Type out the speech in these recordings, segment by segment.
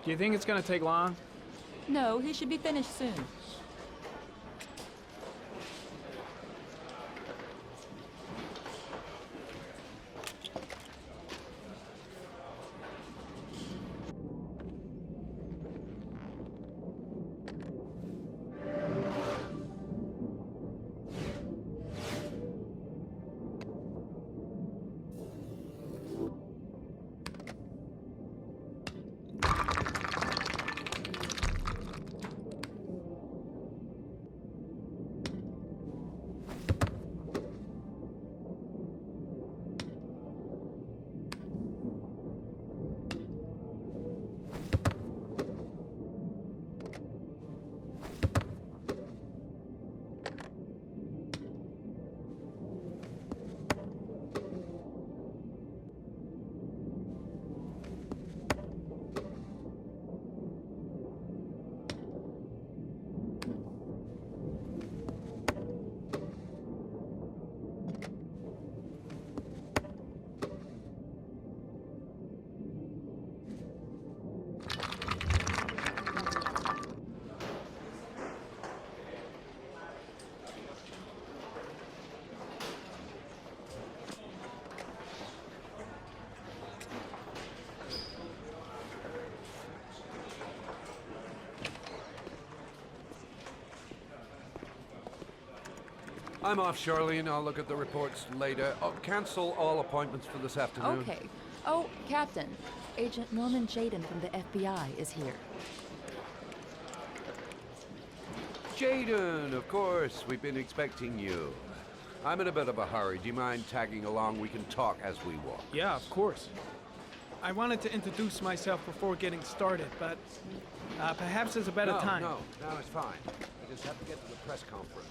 Do you think it's gonna take long? No, he should be finished soon. I'm off, Charlene. I'll look at the reports later. Oh, cancel all appointments for this afternoon. Okay. Oh, Captain. Agent Norman Jayden from the FBI is here. Jayden, of course. We've been expecting you. I'm in a bit of a hurry. Do you mind tagging along? We can talk as we walk. Yeah, of course. I wanted to introduce myself before getting started, but perhaps there's a better time. No, it's fine. I just have to get to the press conference.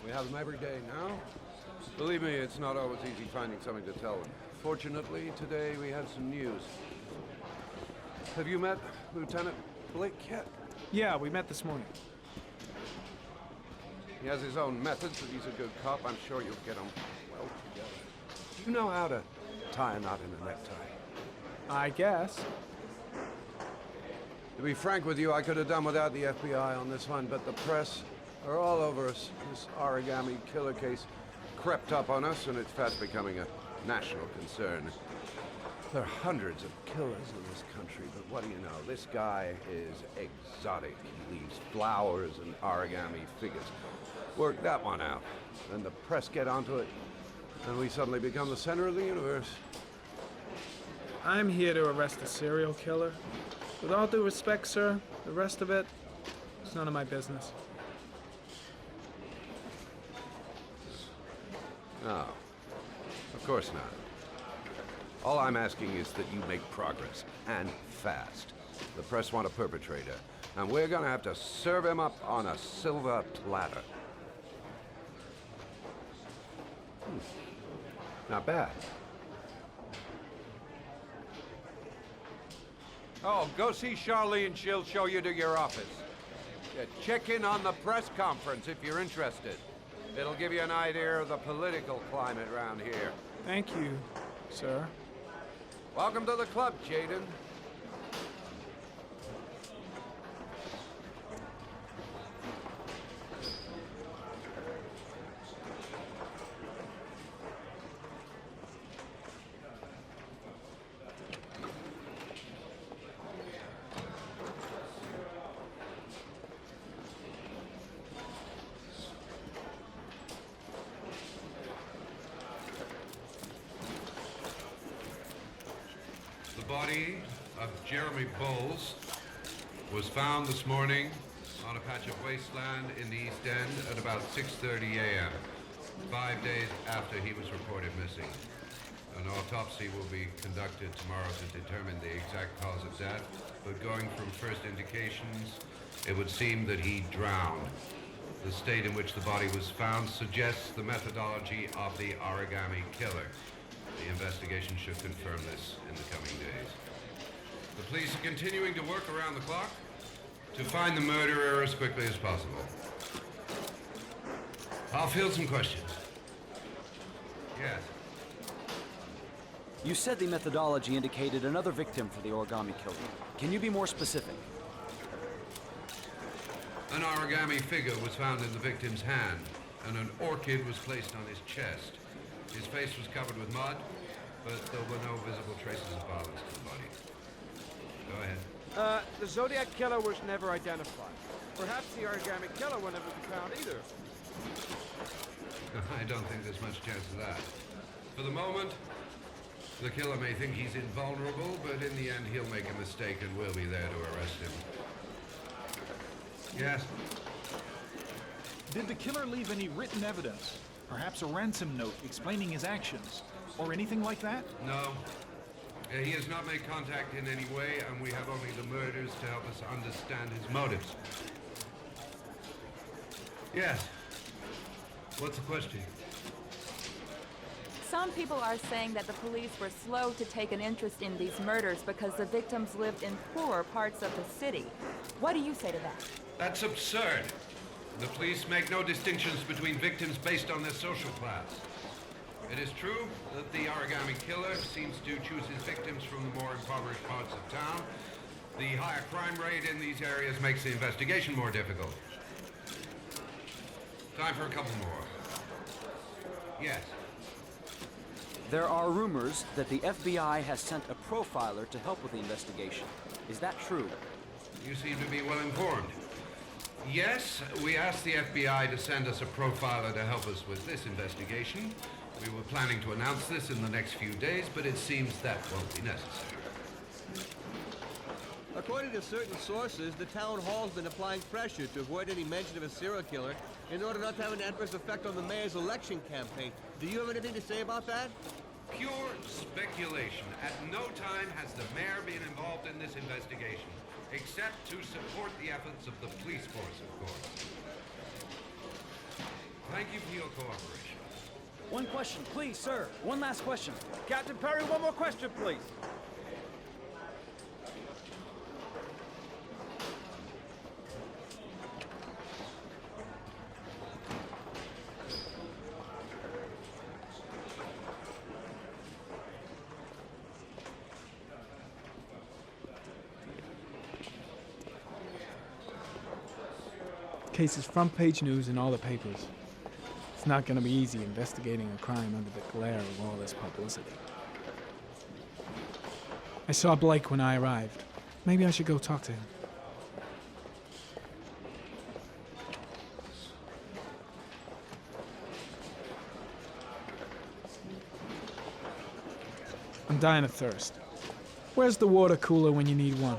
We have them every day now. Believe me, it's not always easy finding something to tell them. Fortunately, today we have some news. Have you met Lieutenant Blake yet? Yeah, we met this morning. He has his own methods, but he's a good cop. I'm sure you'll get him well together. You know how to tie a knot in a necktie. I guess. To be frank with you, I could have done without the FBI on this one, but the press are all over us. This origami killer case crept up on us, and it's fast becoming a national concern. There are hundreds of killers in this country, but what do you know? This guy is exotic. He leaves flowers and origami figures. Work that one out. Then the press get onto it, and we suddenly become the center of the universe. I'm here to arrest a serial killer. With all due respect, sir, the rest of it, it's none of my business. No, of course not. All I'm asking is that you make progress, and fast. The press want a perpetrator, and we're gonna have to serve him up on a silver platter. Not bad. Oh, go see Charlene. She'll show you to your office. Yeah, check in on the press conference if you're interested. It'll give you an idea of the political climate around here. Thank you, sir. Welcome to the club, Jayden. The body of Jeremy Bowles was found this morning on a patch of wasteland in the East End at about 6:30 a.m., 5 days after he was reported missing. An autopsy will be conducted tomorrow to determine the exact cause of death, but going from first indications, it would seem that he drowned. The state in which the body was found suggests the methodology of the origami killer. The investigation should confirm this in the coming days. The police are continuing to work around the clock to find the murderer as quickly as possible. I'll field some questions. Yes. You said the methodology indicated another victim for the origami killer. Can you be more specific? An origami figure was found in the victim's hand, and an orchid was placed on his chest. His face was covered with mud, but there were no visible traces of violence to the body. Go ahead. The Zodiac killer was never identified. Perhaps the origami killer will never be found either. I don't think there's much chance of that. For the moment, the killer may think he's invulnerable, but in the end he'll make a mistake and we'll be there to arrest him. Yes? Did the killer leave any written evidence? Perhaps a ransom note explaining his actions? Or anything like that? No. He has not made contact in any way, and we have only the murders to help us understand his motives. Yes. What's the question? Some people are saying that the police were slow to take an interest in these murders because the victims lived in poorer parts of the city. What do you say to that? That's absurd. The police make no distinctions between victims based on their social class. It is true that the origami killer seems to choose his victims from the more impoverished parts of town. The higher crime rate in these areas makes the investigation more difficult. Time for a couple more. Yes. There are rumors that the FBI has sent a profiler to help with the investigation. Is that true? You seem to be well informed. Yes, we asked the FBI to send us a profiler to help us with this investigation. We were planning to announce this in the next few days, but it seems that won't be necessary. According to certain sources, the town hall's been applying pressure to avoid any mention of a serial killer in order not to have an adverse effect on the mayor's election campaign. Do you have anything to say about that? Pure speculation. At no time has the mayor been involved in this investigation, except to support the efforts of the police force, of course. Thank you for your cooperation. One question, please, sir. One last question. Captain Perry, one more question, please. Case is front page news in all the papers. It's not gonna be easy investigating a crime under the glare of all this publicity. I saw Blake when I arrived. Maybe I should go talk to him. I'm dying of thirst. Where's the water cooler when you need one?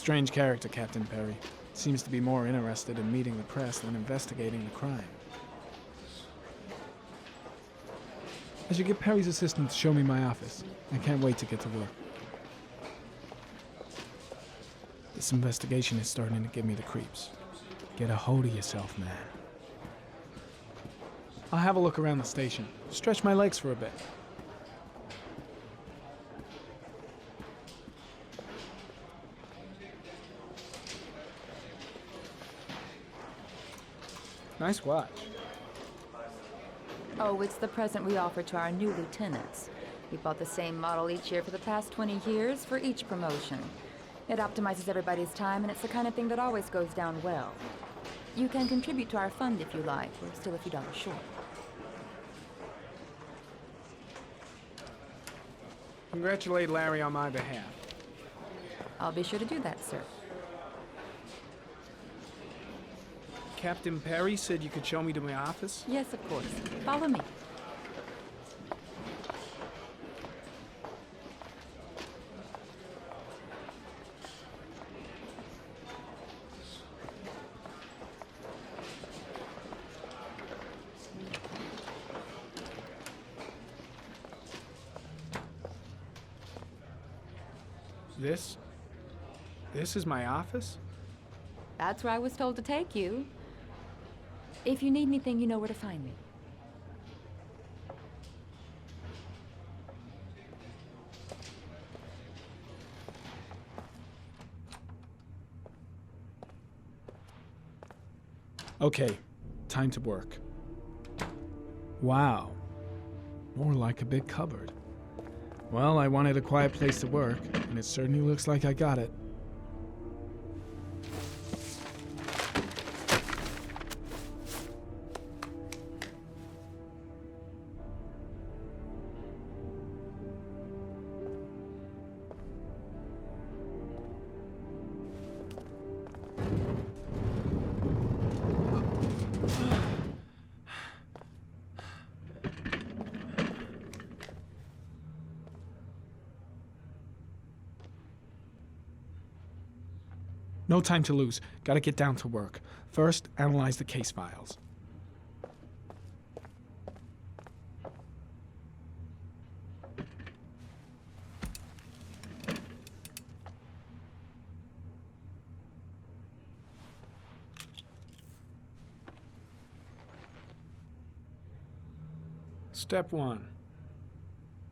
strange character, Captain Perry. Seems to be more interested in meeting the press than investigating the crime. I should get Perry's assistant to show me my office. I can't wait to get to work. This investigation is starting to give me the creeps. Get a hold of yourself, man. I'll have a look around the station. Stretch my legs for a bit. Nice watch. Oh, it's the present we offer to our new lieutenants. We bought the same model each year for the past 20 years for each promotion. It optimizes everybody's time, and it's the kind of thing that always goes down well. You can contribute to our fund if you like. We're still a few dollars short. Congratulate Larry on my behalf. I'll be sure to do that, sir. Captain Perry said you could show me to my office? Yes, of course. Follow me. This is my office? That's where I was told to take you. If you need anything, you know where to find me. Okay, time to work. Wow. More like a big cupboard. Well, I wanted a quiet place to work, and it certainly looks like I got it. No time to lose. Gotta get down to work. First, analyze the case files. Step 1.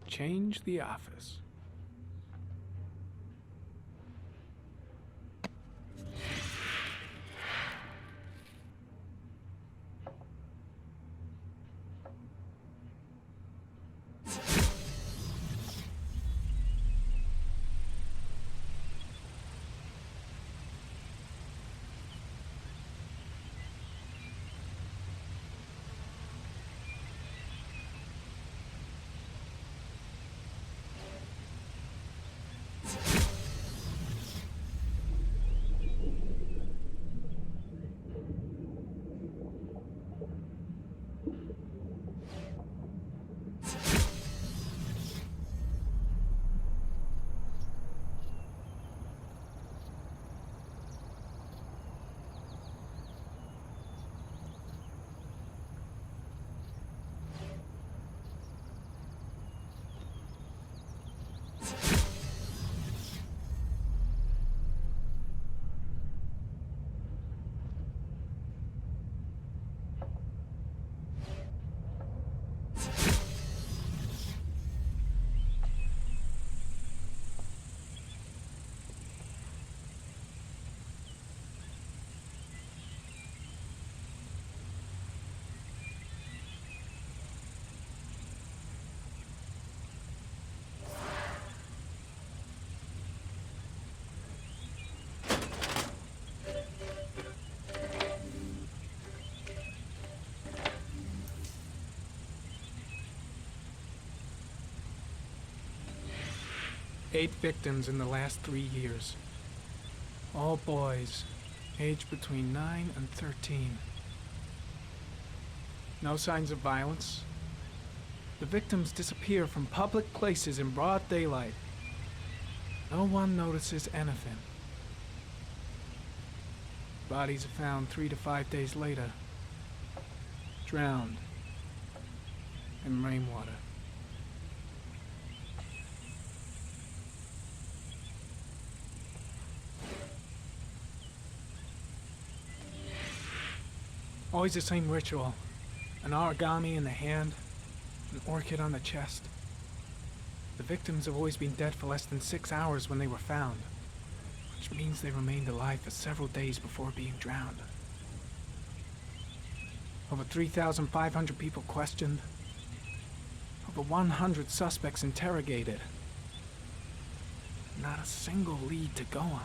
Change the office. Eight victims in the last 3 years. All boys, aged between 9 and 13. No signs of violence. The victims disappear from public places in broad daylight. No one notices anything. Bodies are found 3 to 5 days later. Drowned. In rainwater. Always the same ritual. An origami in the hand, an orchid on the chest. The victims have always been dead for less than 6 hours when they were found, which means they remained alive for several days before being drowned. Over 3,500 people questioned. Over 100 suspects interrogated. Not a single lead to go on.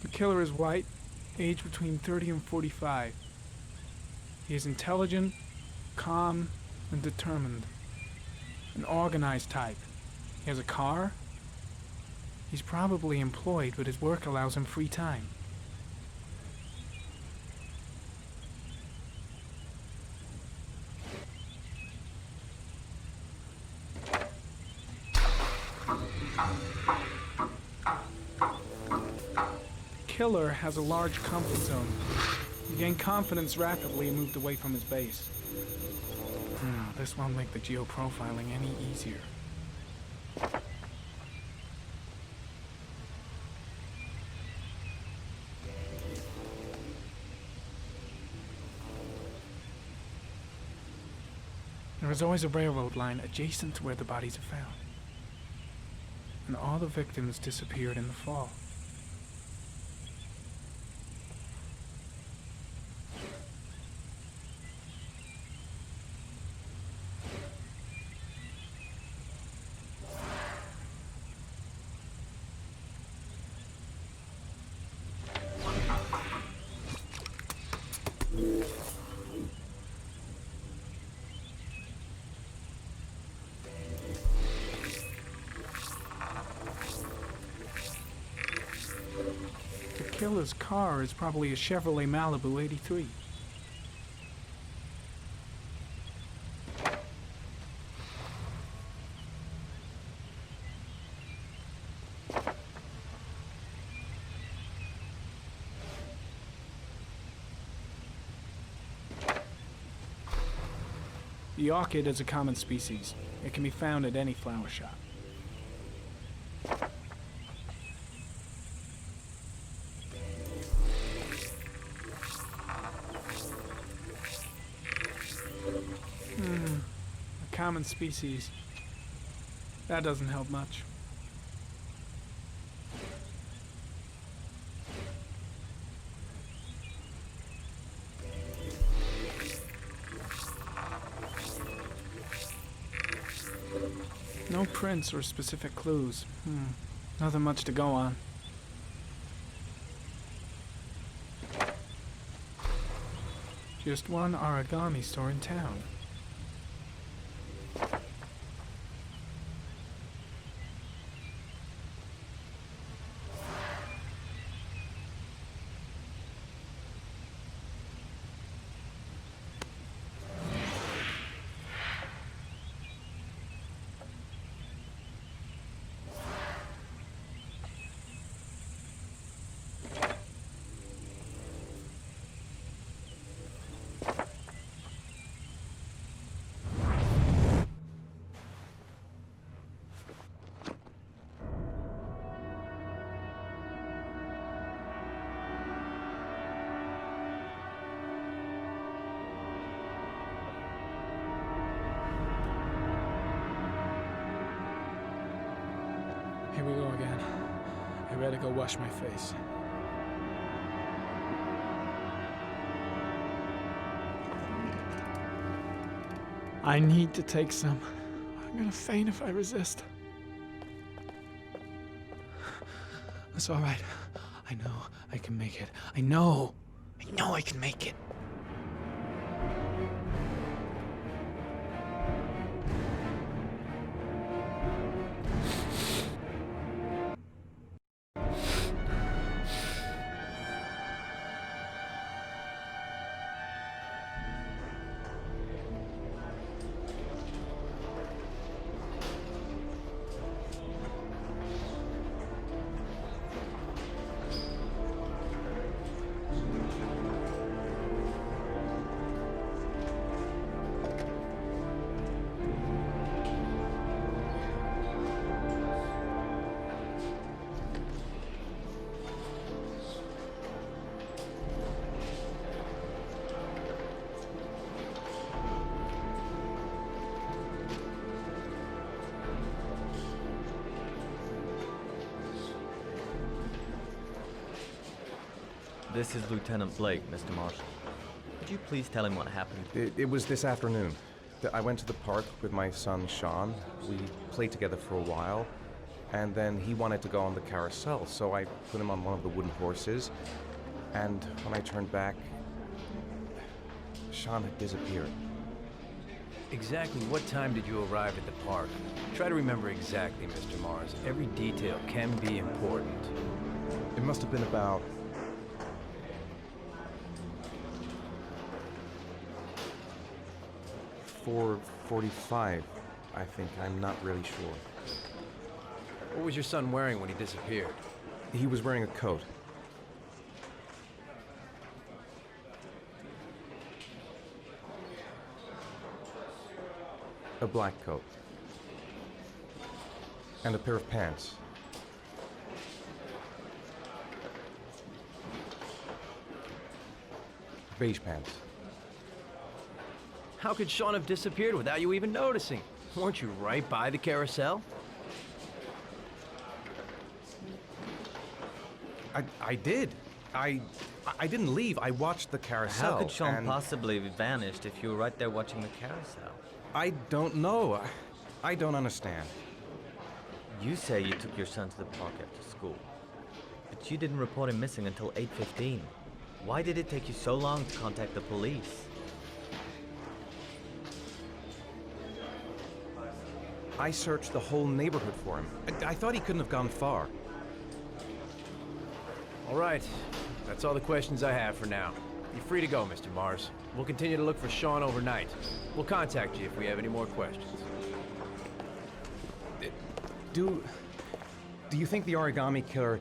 The killer is white, aged between 30 and 45. He is intelligent, calm, and determined. An organized type. He has a car. He's probably employed, but his work allows him free time. The killer has a large comfort zone. He gained confidence rapidly and moved away from his base. This won't make the geoprofiling any easier. There is always a railroad line adjacent to where the bodies are found. And all the victims disappeared in the fall. The killer's car is probably a Chevrolet Malibu 83. The orchid is a common species. It can be found at any flower shop. A common species. That doesn't help much. No prints or specific clues. Nothing much to go on. Just one origami store in town. Here we go again. I better go wash my face. I need to take some. I'm gonna faint if I resist. It's all right. I know I can make it. I know I can make it. This is Lieutenant Blake, Mr. Marshall. Could you please tell him what happened? It was this afternoon. I went to the park with my son, Sean. We played together for a while, and then he wanted to go on the carousel, so I put him on one of the wooden horses, and when I turned back, Sean had disappeared. Exactly what time did you arrive at the park? Try to remember exactly, Mr. Mars. Every detail can be important. It must have been about 4:45, I think. I'm not really sure. What was your son wearing when he disappeared? He was wearing a coat. A black coat. And a pair of pants. Beige pants. How could Sean have disappeared without you even noticing? Weren't you right by the carousel? I did. I didn't leave. I watched the carousel. How could Sean and possibly have vanished if you were right there watching the carousel? I don't know. I don't understand. You say you took your son to the park after school, but you didn't report him missing until 8:15. Why did it take you so long to contact the police? I searched the whole neighborhood for him. I thought he couldn't have gone far. All right. That's all the questions I have for now. You're free to go, Mr. Mars. We'll continue to look for Sean overnight. We'll contact you if we have any more questions. Do you think the origami killer...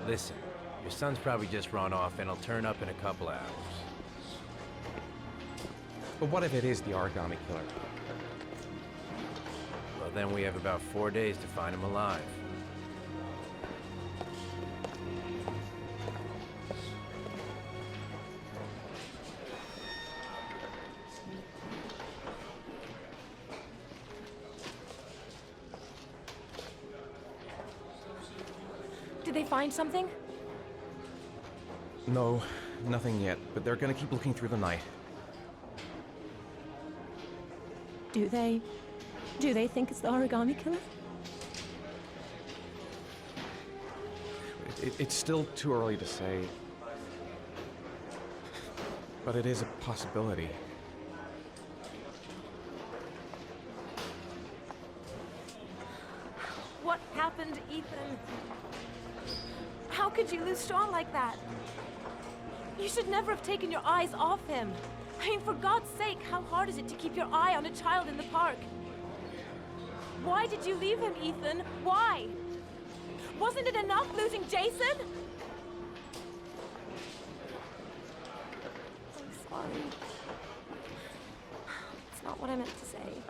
Listen, your son's probably just run off and he'll turn up in a couple hours. But what if it is the origami killer? Well, then we have about 4 days to find him alive. Did they find something? No, nothing yet, but they're gonna keep looking through the night. Do they think it's the origami killer? It's still too early to say. But it is a possibility. What happened, Ethan? How could you lose Sean like that? You should never have taken your eyes off him. I mean, for God's sake, how hard is it to keep your eye on a child in the park? Why did you leave him, Ethan? Why? Wasn't it enough losing Jason? I'm sorry. It's not what I meant to say.